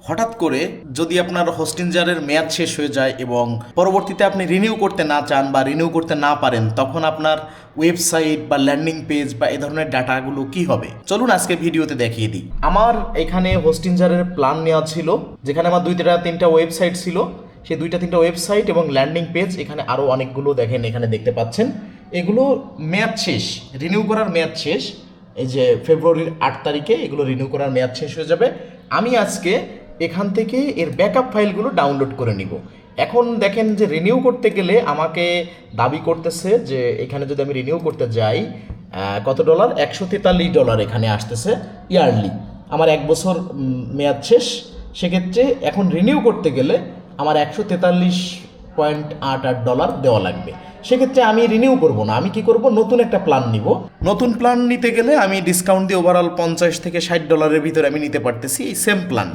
হঠাৎ করে যদি আপনার হোস্টিঞ্জারের মেয়াদ শেষ হয়ে যায় এবং পরবর্তীতে আপনি রিনিউ করতে না চান বা রিনিউ করতে না পারেন, তখন আপনার ওয়েবসাইট বা ল্যান্ডিং পেজ বা এই ধরনের ডাটাগুলো কি হবে, চলুন আজকে ভিডিওতে দেখিয়ে দিই। আমার এখানে হোস্টিঞ্জারের প্ল্যান নেওয়া ছিল, যেখানে আমার দুইটা তিনটা ওয়েবসাইট ছিল। সেই দুইটা তিনটা ওয়েবসাইট এবং ল্যান্ডিং পেজ, এখানে আরও অনেকগুলো দেখেন, এখানে দেখতে পাচ্ছেন। এগুলো মেয়াদ শেষ, রিনিউ করার মেয়াদ শেষ। এই যে ফেব্রুয়ারির 8 তারিখে এগুলো রিনিউ করার মেয়াদ শেষ হয়ে যাবে। আমি আজকে এখান থেকে এর ব্যাকআপ ফাইলগুলো ডাউনলোড করে নিব। এখন দেখেন যে রিনিউ করতে গেলে আমাকে দাবি করতেছে যে এখানে যদি আমি রিনিউ করতে যাই, কত ডলার, $143 এখানে আসতেছে ইয়ারলি। আমার 1 বছর মেয়াদ শেষ, সেক্ষেত্রে এখন রিনিউ করতে গেলে আমার $143.88 দেওয়া লাগবে। সেক্ষেত্রে আমি রিনিউ করব না, আমি কি করব, নতুন একটা প্ল্যান নিব। নতুন প্ল্যান নিতে গেলে আমি ডিসকাউন্ট দিয়ে ওভারঅল $50 থেকে $60 ভিতরে আমি নিতে পারতেছি এই সেম প্ল্যান।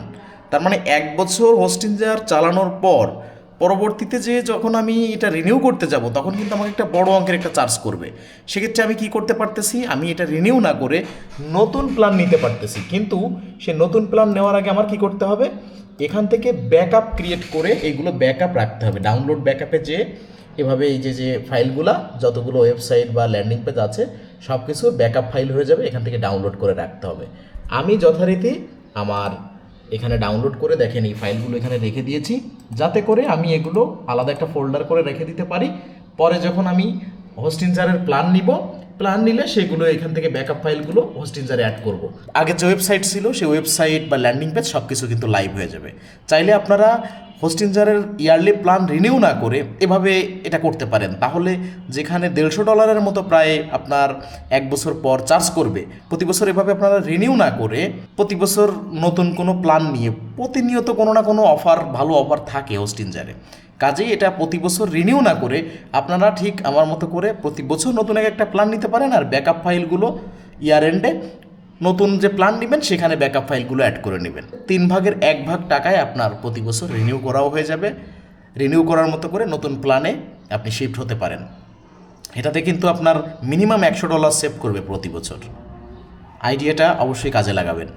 তার মানে 1 বছর হোস্টিঞ্জার চালানোর পর পরবর্তীতে যে যখন আমি এটা রিনিউ করতে যাব, তখন কিন্তু আমাকে একটা বড় অঙ্কের একটা চার্জ করবে। সেক্ষেত্রে আমি কি করতে পারতেছি, আমি এটা রিনিউ না করে নতুন প্ল্যান নিতে পারতেছি। কিন্তু সে নতুন প্ল্যান নেওয়ার আগে আমার কি করতে হবে, এখান থেকে ব্যাকআপ ক্রিয়েট করে এইগুলো ব্যাকআপ রাখতে হবে। ডাউনলোড ব্যাকআপে যে এভাবে এই যে ফাইলগুলো, যতগুলো ওয়েবসাইট বা ল্যান্ডিং পেজ আছে, সব কিছু ব্যাকআপ ফাইল হয়ে যাবে, এখান থেকে ডাউনলোড করে রাখতে হবে। আমি যথারীতি আমার এখানে ডাউনলোড করে দেখেন এই ফাইলগুলো এখানে রেখে দিয়েছি, যাতে করে আমি এগুলো আলাদা একটা ফোল্ডার করে রেখে দিতে পারি। পরে যখন আমি হোস্টিঞ্জারের প্ল্যান নিব, প্ল্যান নিলে সেগুলো এখান থেকে ব্যাকআপ ফাইলগুলো হোস্টিঞ্জারে অ্যাড করব। আগে যে ওয়েবসাইট ছিল সেই ওয়েবসাইট বা ল্যান্ডিং পেজ সব কিছু কিন্তু লাইভ হয়ে যাবে। চাইলে আপনারা হোস্টিঞ্জারের ইয়ারলি প্ল্যান রিনিউ না করে এভাবে এটা করতে পারেন। তাহলে যেখানে $150 মতো প্রায় আপনার 1 বছর পর চার্জ করবে, প্রতি বছর এভাবে আপনারা রিনিউ না করে প্রতি বছর নতুন কোনো প্ল্যান নিয়ে প্রতিনিয়ত কোনো না কোনো অফার, ভালো অফার থাকে হোস্টিঞ্জারে। কাজেই এটা প্রতি বছর রিনিউ না করে আপনারা ঠিক আমার মতো করে প্রতি বছর নতুন একটা প্ল্যান নিতে পারেন। আর ব্যাকআপ ফাইলগুলো ইয়ার এন্ডে নতুন যে প্ল্যান নেবেন সেখানে ব্যাকআপ ফাইলগুলো অ্যাড করে নেবেন। 3 ভাগের 1 ভাগ টাকায় আপনার প্রতি বছর রিনিউ করাও হয়ে যাবে। রিনিউ করার মতো করে নতুন প্ল্যানে আপনি শিফট হতে পারেন। এটাতে কিন্তু আপনার মিনিমাম $100 সেভ করবে প্রতি বছর। আইডিয়াটা অবশ্যই কাজে লাগাবেন।